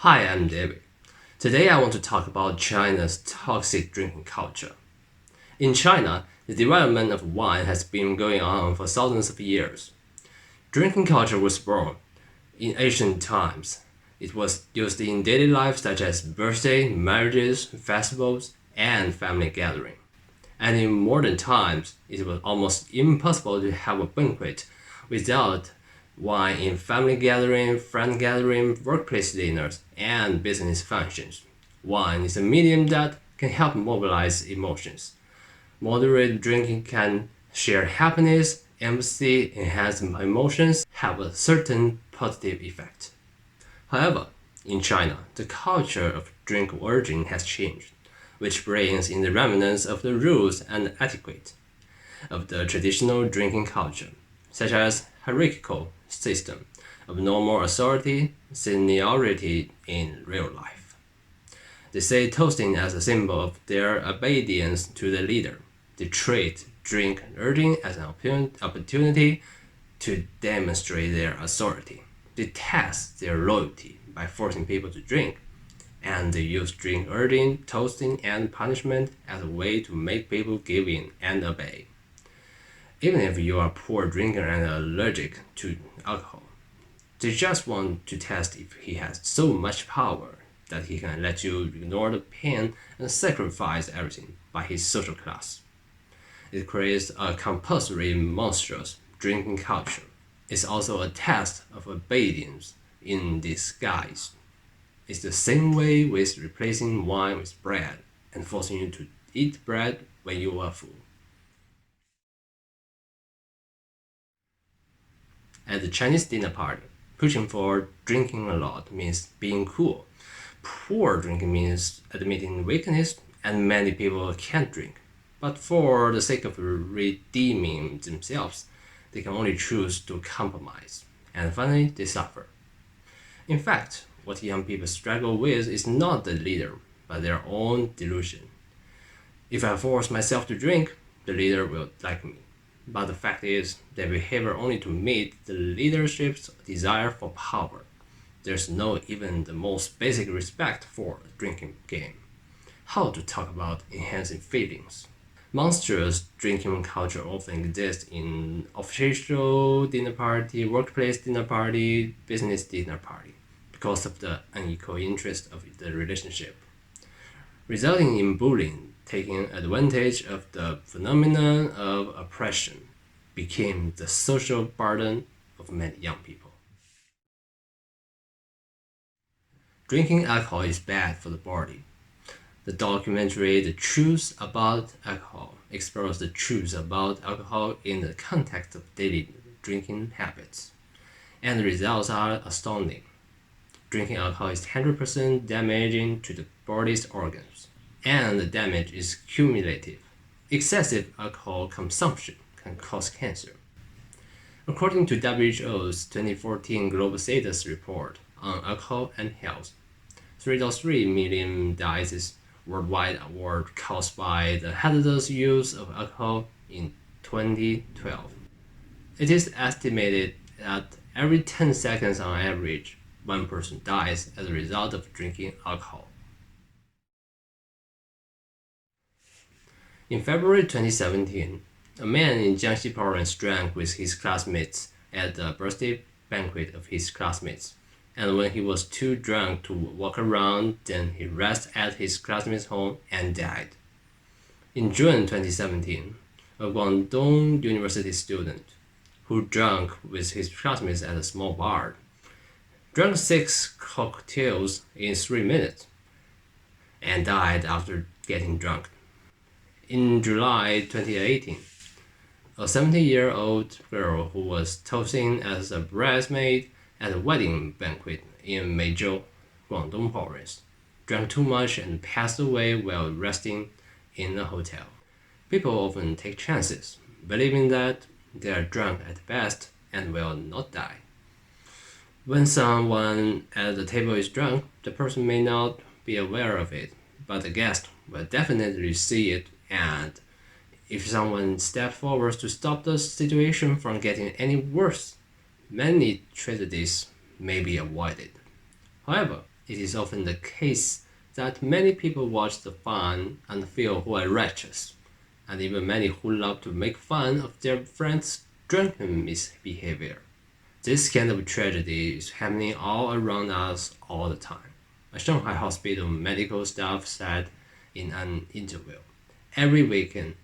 Hi, I'm David. Today I want to talk about China's toxic drinking culture. In China, the development of wine has been going on for thousands of years. Drinking culture was born in ancient times. It was used in daily life such as birthday, marriages, festivals, and family gathering. And in modern times, it was almost impossible to have a banquet without wine in family gathering, friend gathering, workplace dinners, and business functions. Wine is a medium that can help mobilize emotions. Moderate drinking can share happiness, empathy, enhance emotions, have a certain positive effect. However, in China, the culture of drink origin has changed, which brings in the remnants of the rules and etiquette of the traditional drinking culture, such as hierarchical system of normal authority, seniority in real life. They say toasting as a symbol of their obedience to the leader. They treat drink urging as an opportunity to demonstrate their authority. They test their loyalty by forcing people to drink, and they use drink urging, toasting, and punishment as a way to make people give in and obey. Even if you are a poor drinker and allergic to alcohol, they just want to test if he has so much power that he can let you ignore the pain and sacrifice everything by his social class. It creates a compulsory monstrous drinking culture. It's also a test of obedience in disguise. It's the same way with replacing wine with bread and forcing you to eat bread when you are full. At the Chinese dinner party, pushing for drinking a lot means being cool. Poor drinking means admitting weakness, and many people can't drink. But for the sake of redeeming themselves, they can only choose to compromise, and finally they suffer. In fact, what young people struggle with is not the leader, but their own delusion. If I force myself to drink, the leader will like me. But the fact is, they behave only to meet the leadership's desire for power. There's no even the most basic respect for a drinking game. How to talk about enhancing feelings? Monstrous drinking culture often exists in official dinner party, workplace dinner party, business dinner party, because of the unequal interest of the relationship, resulting in bullying. Taking advantage of the phenomenon of oppression became the social burden of many young people. Drinking alcohol is bad for the body. The documentary The Truth About Alcohol explores the truth about alcohol in the context of daily drinking habits, and the results are astounding. Drinking alcohol is 100% damaging to the body's organs, and the damage is cumulative. Excessive alcohol consumption can cause cancer. According to WHO's 2014 Global Status Report on Alcohol and Health, 3.3 million deaths worldwide were caused by the hazardous use of alcohol in 2012. It is estimated that every 10 seconds on average, one person dies as a result of drinking alcohol. In February 2017, a man in Jiangxi province drank with his classmates at the birthday banquet of his classmates, and when he was too drunk to walk around, then he rested at his classmate's home and died. In June 2017, a Guangdong University student who drank with his classmates at a small bar drank 6 cocktails in 3 minutes and died after getting drunk. In July 2018, a 17-year-old girl who was toasting as a bridesmaid at a wedding banquet in Meizhou, Guangdong province, drank too much and passed away while resting in a hotel. People often take chances, believing that they are drunk at best and will not die. When someone at the table is drunk, the person may not be aware of it, but the guest will definitely see it, and if someone steps forward to stop the situation from getting any worse, many tragedies may be avoided. However, it is often the case that many people watch the fun and feel quite righteous, and even many who love to make fun of their friends' drunken misbehavior. This kind of tragedy is happening all around us all the time. A Shanghai hospital medical staff said in an interview, every weekend,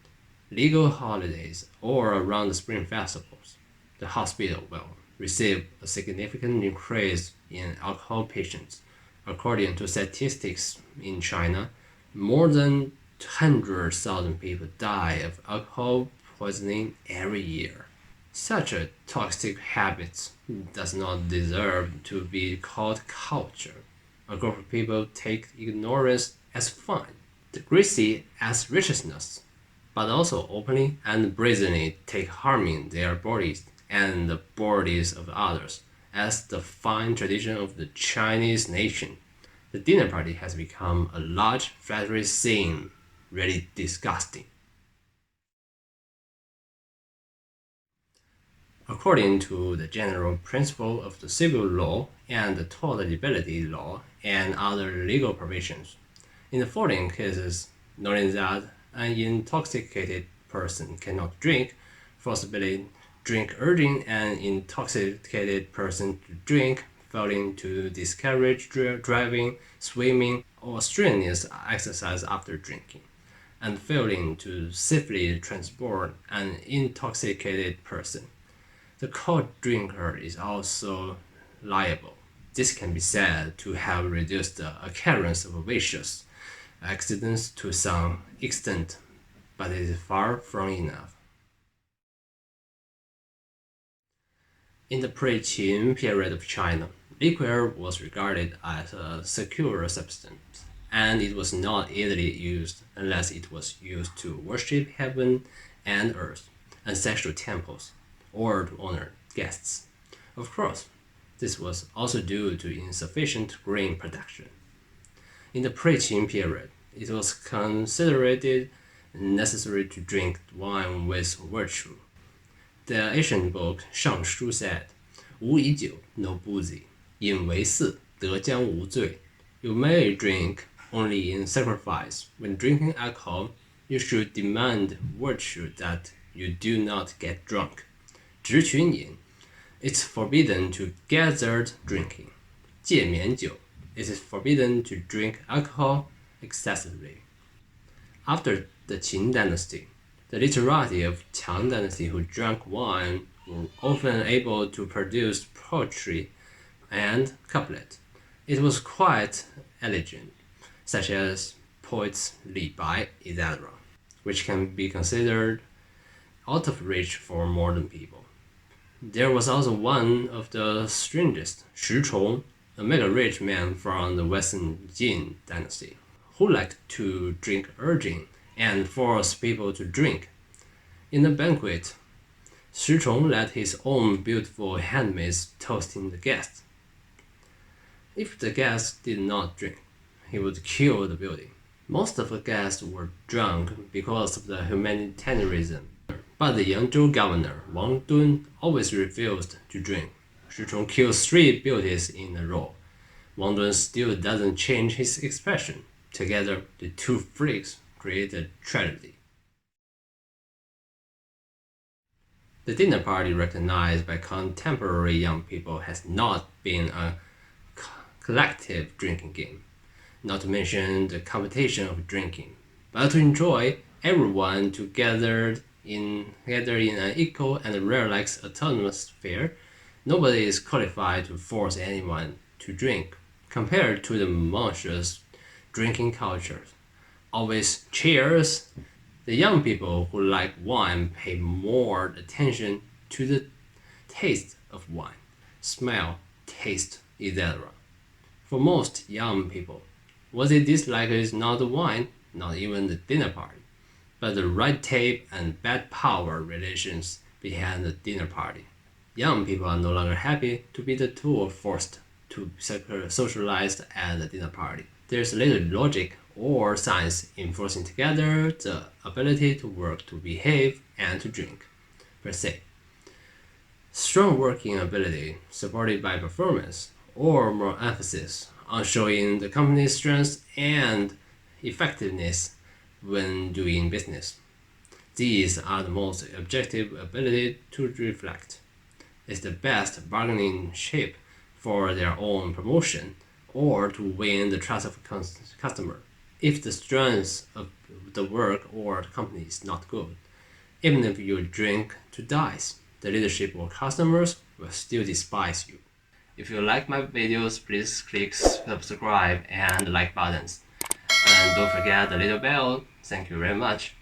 legal holidays, or around the spring festivals, the hospital will receive a significant increase in alcohol patients. According to statistics in China, more than 100,000 people die of alcohol poisoning every year. Such a toxic habit does not deserve to be called culture. A group of people take ignorance as fun, the greasy as righteousness, but also openly and brazenly take harming their bodies and the bodies of others as the fine tradition of the Chinese nation. The dinner party has become a large flattery scene, really disgusting. According to the general principle of the civil law and the tort liability law and other legal provisions, in the following cases, knowing that an intoxicated person cannot drink, forcibly drink urging an intoxicated person to drink, failing to discourage driving, swimming, or strenuous exercise after drinking, and failing to safely transport an intoxicated person. The caught drinker is also liable. This can be said to have reduced the occurrence of vicious accidents to some extent, but it is far from enough. In the pre-Qin period of China, liquor was regarded as a secure substance, and it was not easily used unless it was used to worship heaven and earth, ancestral temples, or to honor guests. Of course, this was also due to insufficient grain production. In the pre-Qin period, it was considered necessary to drink wine with virtue. The ancient book 尚书 said, 无以酒 no boozy, 饮为祀得将无罪. You may drink only in sacrifice. When drinking alcohol, you should demand virtue that you do not get drunk. 直群饮, it's forbidden to gathered drinking. 戒免酒, it is forbidden to drink alcohol excessively. After the Qin dynasty, the literati of Tang dynasty who drank wine were often able to produce poetry and couplet. It was quite elegant, such as poets Li Bai, etc., which can be considered out of reach for modern people. There was also one of the strangest, Shi Chong, a mega-rich man from the Western Jin dynasty, who liked to drink urging and force people to drink. In a banquet, Shi Chong let his own beautiful handmaids toasting the guests. If the guests did not drink, he would kill the building. Most of the guests were drunk because of the humanitarianism, but the Yangzhou governor, Wang Dun, always refused to drink. Shi Chong kills 3 beauties in a row. Wang Dun still doesn't change his expression. Together, the 2 freaks create a tragedy. The dinner party recognized by contemporary young people has not been a collective drinking game, not to mention the competition of drinking, but to enjoy everyone together in an equal and relaxed atmosphere. Nobody is qualified to force anyone to drink. Compared to the monstrous drinking culture, always cheers, the young people who like wine pay more attention to the taste of wine, smell, taste, etc. For most young people, what they dislike is not the wine, not even the dinner party, but the red tape and bad power relations behind the dinner party. Young people are no longer happy to be the tool forced to socialize at the dinner party. There's little logic or science in forcing together the ability to work, to behave, and to drink, per se. Strong working ability, supported by performance, or more emphasis on showing the company's strengths and effectiveness when doing business. These are the most objective ability to reflect. It's the best bargaining chip for their own promotion or to win the trust of customer. If the strength of the work or the company is not good, even if you drink to dice, the leadership or customers will still despise you. If you like my videos, please click subscribe and like buttons. And don't forget the little bell. Thank you very much.